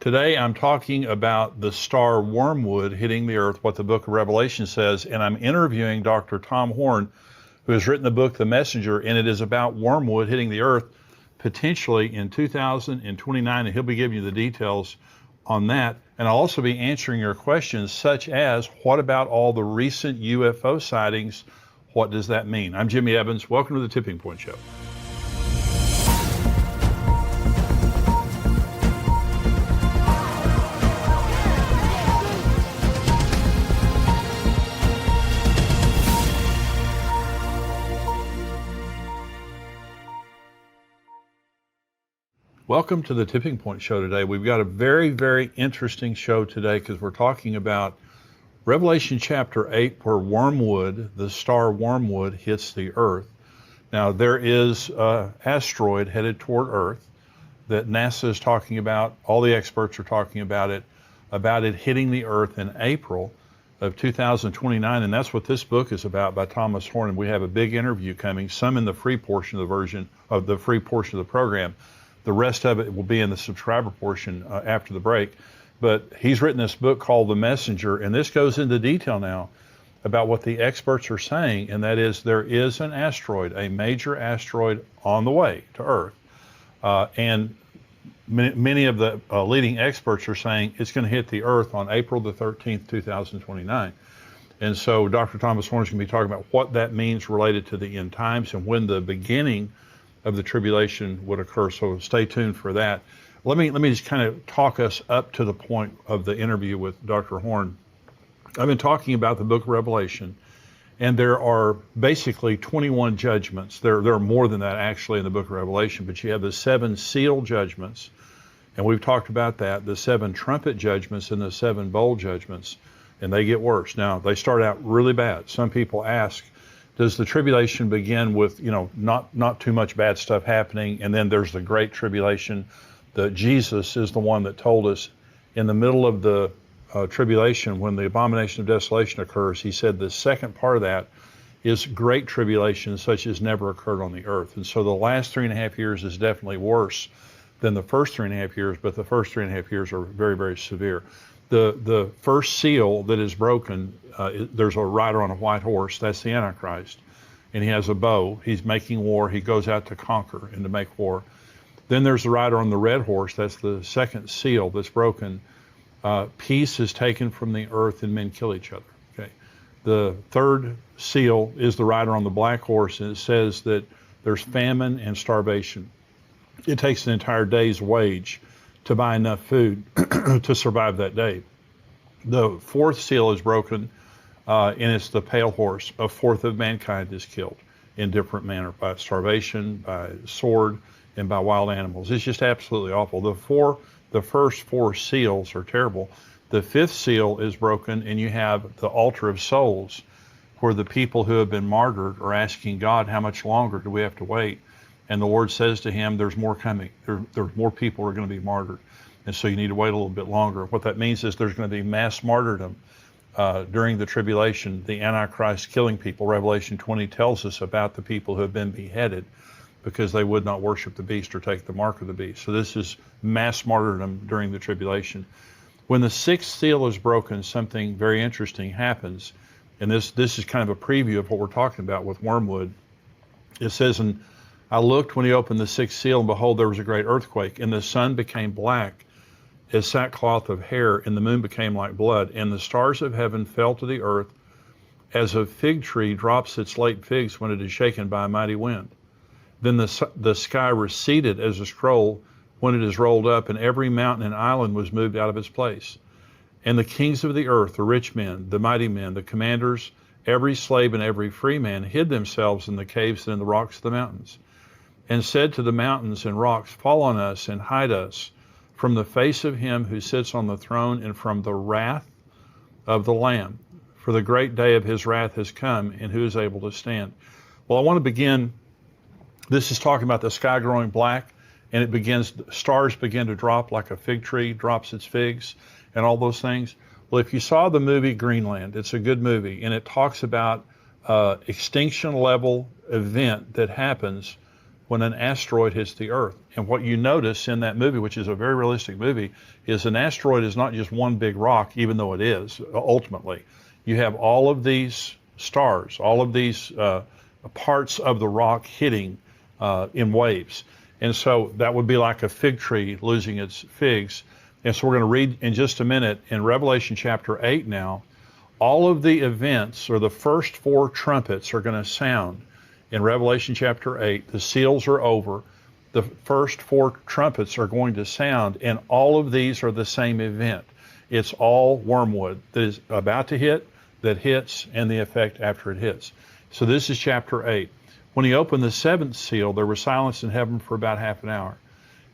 Today I'm talking about the star Wormwood hitting the earth, what the book of Revelation says, and I'm interviewing Dr. Tom Horn, who has written the book The Messenger, and it is about wormwood hitting the earth potentially in 2029, and he'll be giving you the details on that. And I'll also be answering your questions such as, what about all the recent UFO sightings? What does that mean? I'm Jimmy Evans. Welcome to the Tipping Point Show. Welcome to the Tipping Point Show today. We've got a very, very interesting show today because we're talking about Revelation chapter 8, where wormwood, the star wormwood, hits the earth. Now, there is an asteroid headed toward Earth that NASA is talking about. All the experts are talking about it hitting the earth in April of 2029, and that's what this book is about by Thomas Horn. And we have a big interview coming, some in the free portion of the program. The rest of it will be in the subscriber portion after the break. But he's written this book called The Messenger, and this goes into detail now about what the experts are saying, and that is there is an asteroid, a major asteroid on the way to Earth. And many of the leading experts are saying it's going to hit the Earth on April the 13th, 2029. And so Dr. Thomas Horn is going to be talking about what that means related to the end times and when the beginning of the tribulation would occur. So stay tuned for that. Let me just kind of talk us up to the point of the interview with Dr. Horn. I've been talking about the book of Revelation, and there are basically 21 judgments. There are more than that actually in the book of Revelation, but you have the 7 seal judgments, and we've talked about that, the 7 trumpet judgments and the 7 bowl judgments, and they get worse. Now, they start out really bad. Some people ask, does the tribulation begin with, not too much bad stuff happening, and then there's the great tribulation? That Jesus is the one that told us in the middle of the tribulation, when the abomination of desolation occurs, he said the second part of that is great tribulation such as never occurred on the earth. And so the last 3.5 years is definitely worse than the first 3.5 years, but the first 3.5 years are very, very severe. The first seal that is broken, there's a rider on a white horse, that's the Antichrist, and he has a bow, he's making war, he goes out to conquer and to make war. Then there's the rider on the red horse, that's the second seal that's broken. Peace is taken from the earth and men kill each other. Okay. The third seal is the rider on the black horse, and it says that there's famine and starvation. It takes an entire day's wage to buy enough food to survive that day. The fourth seal is broken, and it's the pale horse. A fourth of mankind is killed in different manner, by starvation, by sword, and by wild animals. It's just absolutely awful. The first 4 seals are terrible. The 5th seal is broken, and you have the altar of souls, where the people who have been martyred are asking God, how much longer do we have to wait? And the Lord says to him, there's more coming. There's more people who are going to be martyred. And so you need to wait a little bit longer. What that means is there's going to be mass martyrdom during the tribulation, the Antichrist killing people. Revelation 20 tells us about the people who have been beheaded because they would not worship the beast or take the mark of the beast. So this is mass martyrdom during the tribulation. When the 6th seal is broken, something very interesting happens. And this is kind of a preview of what we're talking about with wormwood. It says, and I looked when he opened the 6th seal, and behold, there was a great earthquake, and the sun became black as sackcloth of hair, and the moon became like blood, and the stars of heaven fell to the earth, as a fig tree drops its late figs when it is shaken by a mighty wind. Then the sky receded as a scroll when it is rolled up, and every mountain and island was moved out of its place. And the kings of the earth, the rich men, the mighty men, the commanders, every slave and every free man hid themselves in the caves and in the rocks of the mountains, and said to the mountains and rocks, fall on us and hide us from the face of him who sits on the throne and from the wrath of the Lamb. For the great day of his wrath has come, and who is able to stand? Well, I want to begin. This is talking about the sky growing black, and stars begin to drop like a fig tree drops its figs and all those things. Well, if you saw the movie Greenland, it's a good movie, and it talks about extinction level event that happens when an asteroid hits the Earth. And what you notice in that movie, which is a very realistic movie, is an asteroid is not just one big rock, even though it is ultimately. You have all of these stars, all of these parts of the rock hitting in waves. And so that would be like a fig tree losing its figs. And so we're going to read in just a minute in Revelation chapter 8 now, all of the events, or the first 4 trumpets, are going to sound in Revelation chapter 8. The seals are over. The first 4 trumpets are going to sound, and all of these are the same event. It's all wormwood that is about to hit, that hits, and the effect after it hits. So this is chapter 8. When he opened the 7th seal, there was silence in heaven for about half an hour.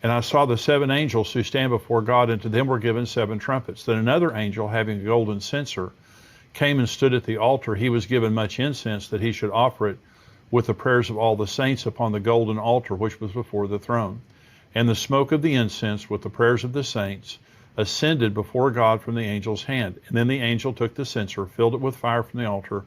And I saw the 7 angels who stand before God, and to them were given 7 trumpets. Then another angel, having a golden censer, came and stood at the altar. He was given much incense, that he should offer it with the prayers of all the saints upon the golden altar which was before the throne. And the smoke of the incense with the prayers of the saints ascended before God from the angel's hand. And then the angel took the censer, filled it with fire from the altar,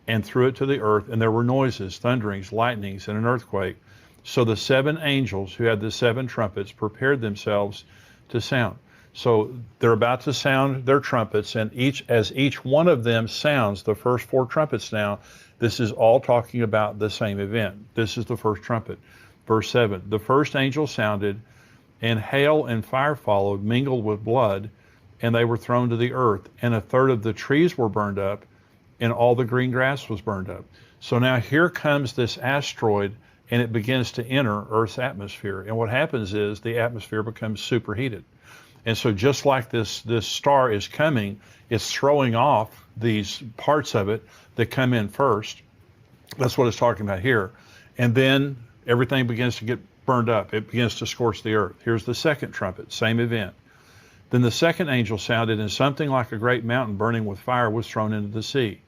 and threw it to the earth. And there were noises, thunderings, lightnings, and an earthquake. So the 7 angels who had the 7 trumpets prepared themselves to sound. So they're about to sound their trumpets, and as each one of them sounds the first 4 trumpets now, this is all talking about the same event. This is the first trumpet. Verse 7, the first angel sounded, and hail and fire followed, mingled with blood, and they were thrown to the earth. And a third of the trees were burned up, and all the green grass was burned up. So now here comes this asteroid, and it begins to enter Earth's atmosphere. And what happens is the atmosphere becomes superheated. And so just like this star is coming, it's throwing off these parts of it that come in first. That's what it's talking about here. And then everything begins to get burned up. It begins to scorch the earth. Here's the second trumpet, same event. Then the second angel sounded, and something like a great mountain burning with fire was thrown into the sea.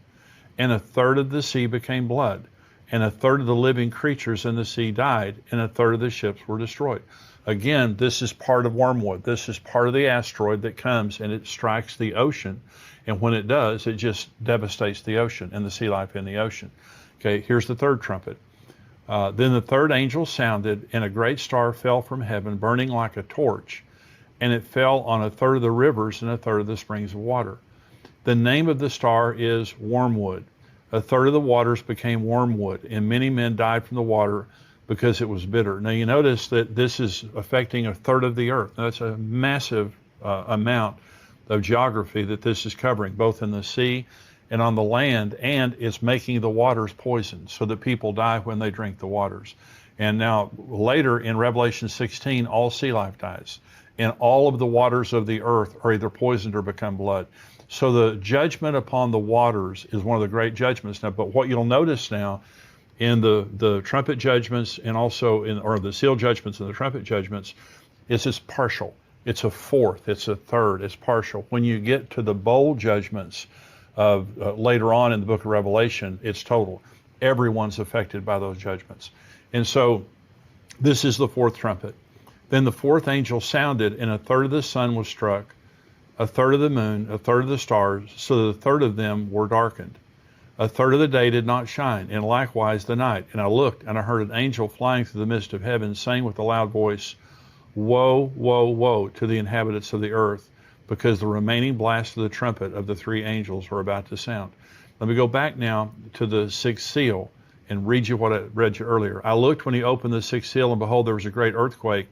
And a third of the sea became blood, and a third of the living creatures in the sea died, and a third of the ships were destroyed. Again, this is part of wormwood. This is part of the asteroid that comes and it strikes the ocean. And when it does, it just devastates the ocean and the sea life in the ocean. Okay, here's the third trumpet. Then the third angel sounded, and a great star fell from heaven, burning like a torch, and it fell on a third of the rivers and a third of the springs of water. The name of the star is Wormwood. A third of the waters became wormwood, and many men died from the water because it was bitter. Now you notice that this is affecting a third of the earth. That's a massive amount of geography that this is covering, both in the sea and on the land, and it's making the waters poisoned so that people die when they drink the waters. And now later in Revelation 16, all sea life dies, and all of the waters of the earth are either poisoned or become blood. So the judgment upon the waters is one of the great judgments now. But what you'll notice now in the trumpet judgments, and also or the seal judgments and the trumpet judgments, is it's partial. It's a fourth, it's a third, it's partial. When you get to the bowl judgments of later on in the book of Revelation, it's total. Everyone's affected by those judgments. And so this is the fourth trumpet. Then the fourth angel sounded, and a third of the sun was struck, a third of the moon, a third of the stars, so that a third of them were darkened. A third of the day did not shine, and likewise the night. And I looked, and I heard an angel flying through the midst of heaven, saying with a loud voice, Woe, woe, woe to the inhabitants of the earth, because the remaining blast of the trumpet of the 3 angels are about to sound. Let me go back now to the 6th seal and read you what I read you earlier. I looked when he opened the 6th seal, and behold, there was a great earthquake,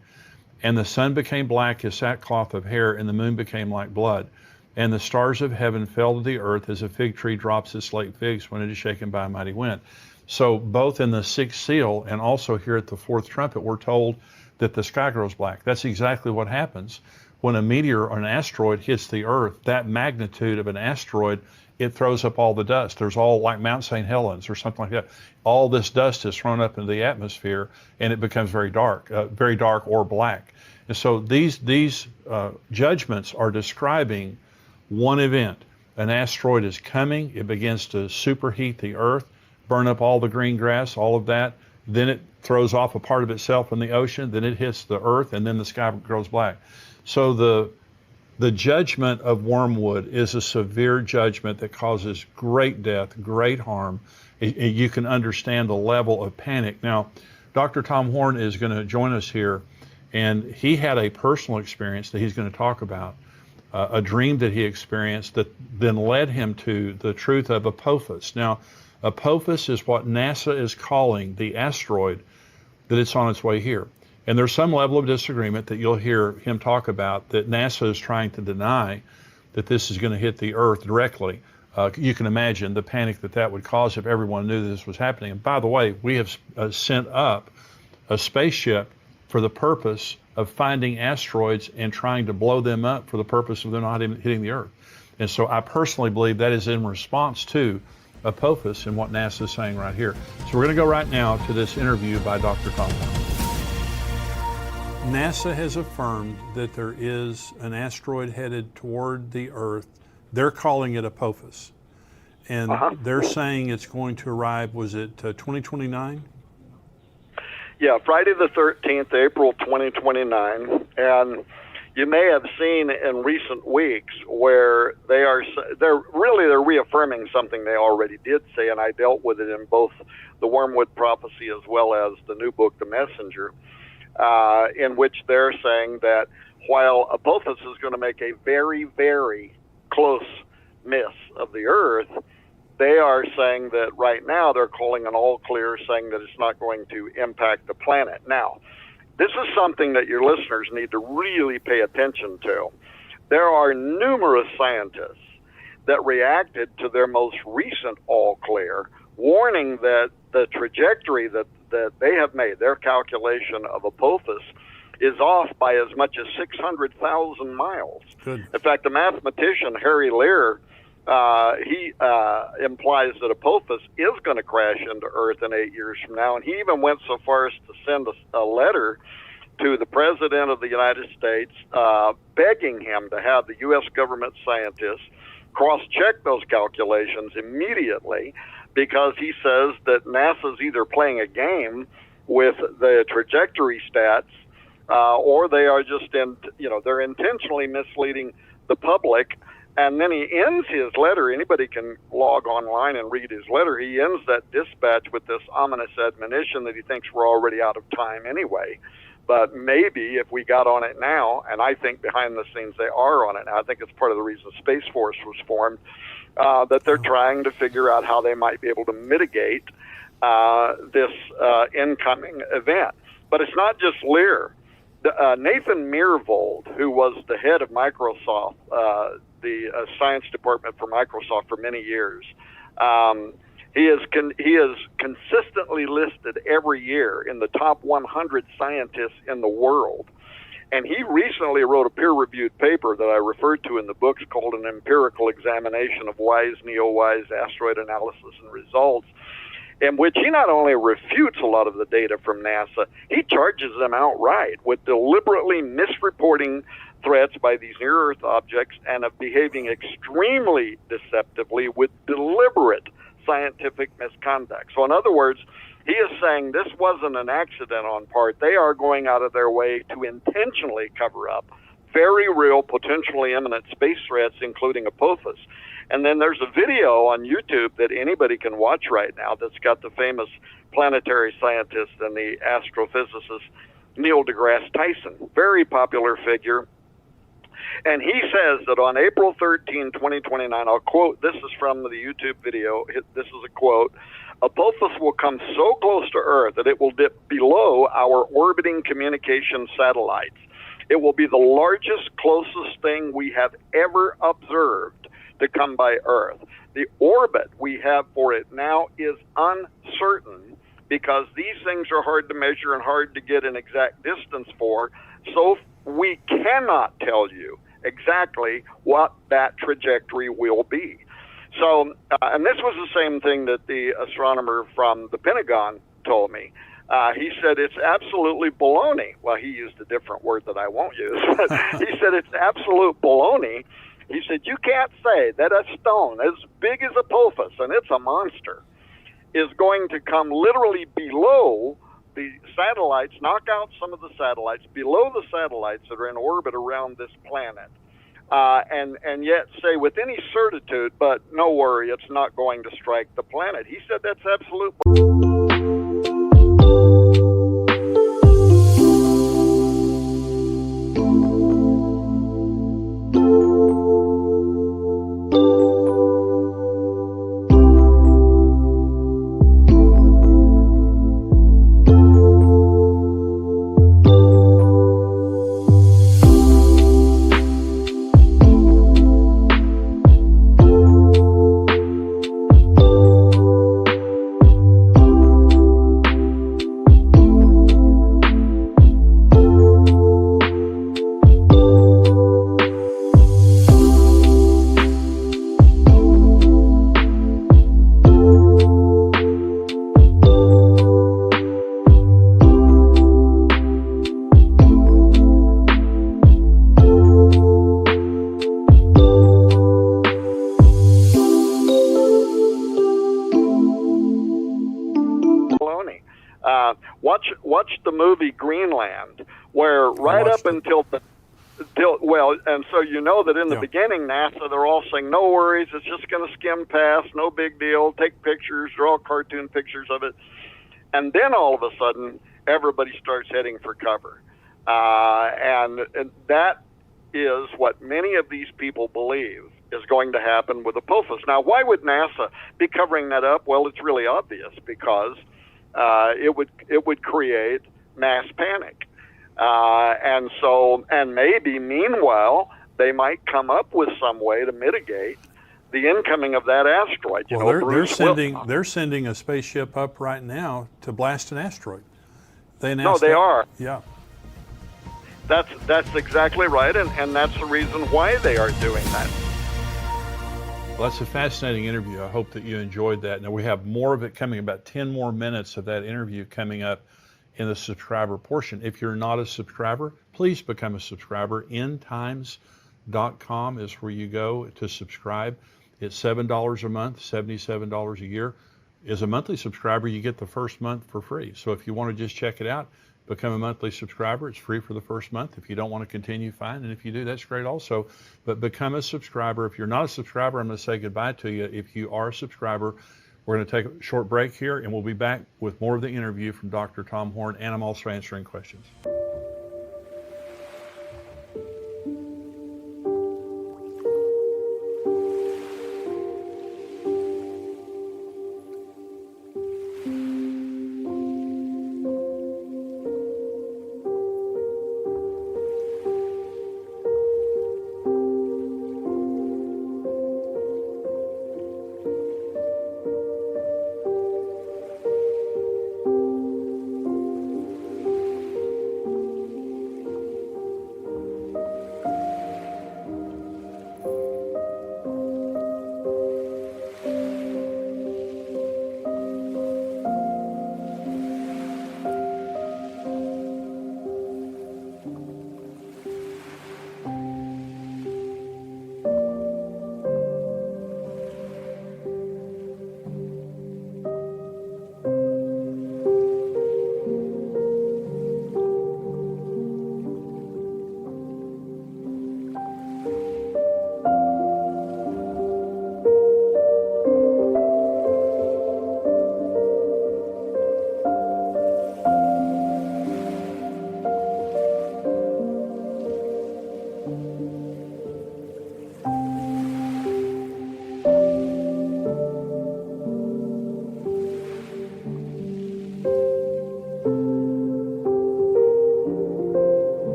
and the sun became black as sackcloth of hair, and the moon became like blood. And the stars of heaven fell to the earth as a fig tree drops its late figs when it is shaken by a mighty wind. So both in the 6th seal and also here at the 4th trumpet, we're told that the sky grows black. That's exactly what happens when a meteor or an asteroid hits the earth. That magnitude of an asteroid, it throws up all the dust. There's all like Mount St. Helens or something like that. All this dust is thrown up into the atmosphere, and it becomes very dark or black. And so these judgments are describing one event. An asteroid is coming. It begins to superheat the earth, burn up all the green grass, all of that. Then it throws off a part of itself in the ocean. Then it hits the earth, and then the sky grows black. So the judgment of wormwood is a severe judgment that causes great death, great harm. You can understand the level of panic. Now, Dr. Tom Horn is going to join us here, and he had a personal experience that he's going to talk about, a dream that he experienced that then led him to the truth of Apophis. Now, Apophis is what NASA is calling the asteroid that it's on its way here. And there's some level of disagreement that you'll hear him talk about, that NASA is trying to deny that this is going to hit the Earth directly. You can imagine the panic that would cause if everyone knew this was happening. And by the way, we have sent up a spaceship for the purpose of finding asteroids and trying to blow them up for the purpose of them not hitting the Earth. And so I personally believe that is in response to Apophis and what NASA is saying right here. So we're going to go right now to this interview by Dr. Tom Horn. NASA has affirmed that there is an asteroid headed toward the Earth. They're calling it Apophis. And they're saying it's going to arrive, was it 2029? Yeah, Friday the 13th, April 2029. And you may have seen in recent weeks where they're reaffirming something they already did say, and I dealt with it in both the Wormwood Prophecy as well as the new book, The Messenger, in which they're saying that while Apophis is going to make a very, very close miss of the Earth, they are saying that right now they're calling an all clear, saying that it's not going to impact the planet. Now, this is something that your listeners need to really pay attention to. There are numerous scientists that reacted to their most recent all clear, warning that the trajectory that they have made, their calculation of Apophis, is off by as much as 600,000 miles. Good. In fact, the mathematician Harry Lear, he implies that Apophis is going to crash into Earth in 8 years from now, and he even went so far as to send a letter to the President of the United States begging him to have the U.S. government scientists cross-check those calculations immediately, because he says that NASA's either playing a game with the trajectory stats, or they are just they're intentionally misleading the public. And then he ends his letter. Anybody can log online and read his letter. He ends that dispatch with this ominous admonition that he thinks we're already out of time anyway. But maybe if we got on it now, and I think behind the scenes they are on it now, I think it's part of the reason Space Force was formed, that they're trying to figure out how they might be able to mitigate this incoming event. But it's not just Lear. Nathan Myhrvold, who was the head of Microsoft, the science department for Microsoft for many years, he is consistently listed every year in the top 100 scientists in the world. And he recently wrote a peer-reviewed paper that I referred to in the books called An Empirical Examination of Wise, Neo-Wise Asteroid Analysis and Results, in which he not only refutes a lot of the data from NASA, he charges them outright with deliberately misreporting threats by these near-Earth objects and of behaving extremely deceptively with deliberate scientific misconduct. So in other words, he is saying this wasn't an accident on part. They are going out of their way to intentionally cover up very real, potentially imminent space threats, including Apophis. And then there's a video on YouTube that anybody can watch right now that's got the famous planetary scientist and the astrophysicist Neil deGrasse Tyson, very popular figure. And he says that on April 13, 2029, I'll quote, this is from the YouTube video, this is a quote, Apophis will come so close to Earth that it will dip below our orbiting communication satellites. It will be the largest, closest thing we have ever observed to come by Earth. The orbit we have for it now is uncertain because these things are hard to measure and hard to get an exact distance for, so we cannot tell you exactly what that trajectory will be. So, and this was the same thing that the astronomer from the Pentagon told me. He said it's absolutely baloney. Well, he used a different word that I won't use. But he said it's absolute baloney. He said you can't say that a stone as big as Apophis, and it's a monster, is going to come literally below the satellites, knock out some of the satellites, below the satellites that are in orbit around this planet, and yet say with any certitude, but no worry, it's not going to strike the planet. He said that's absolute movie Greenland, where right up until and so you know that in the beginning, NASA, they're all saying, no worries, it's just going to skim past, no big deal, take pictures, draw cartoon pictures of it. And then all of a sudden, everybody starts heading for cover. And that is what many of these people believe is going to happen with Apophis. Now, why would NASA be covering that up? Well, it's really obvious, because it would create mass panic. And maybe meanwhile, they might come up with some way to mitigate the incoming of that asteroid. They're sending a spaceship up right now to blast an asteroid. They are. Yeah. That's exactly right, and that's the reason why they are doing that. Well, that's a fascinating interview. I hope that you enjoyed that. Now, we have more of it coming, about 10 more minutes of that interview coming up in the subscriber portion. If you're not a subscriber, please become a subscriber. endtimes.com is where you go to subscribe. It's $7 a month, $77 a year. As a monthly subscriber, you get the first month for free. So if you want to just check it out, become a monthly subscriber. It's free for the first month. If you don't want to continue, fine. And if you do, that's great also. But become a subscriber. If you're not a subscriber, I'm going to say goodbye to you. If you are a subscriber, we're going to take a short break here, and we'll be back with more of the interview from Dr. Tom Horn, and I'm also answering questions.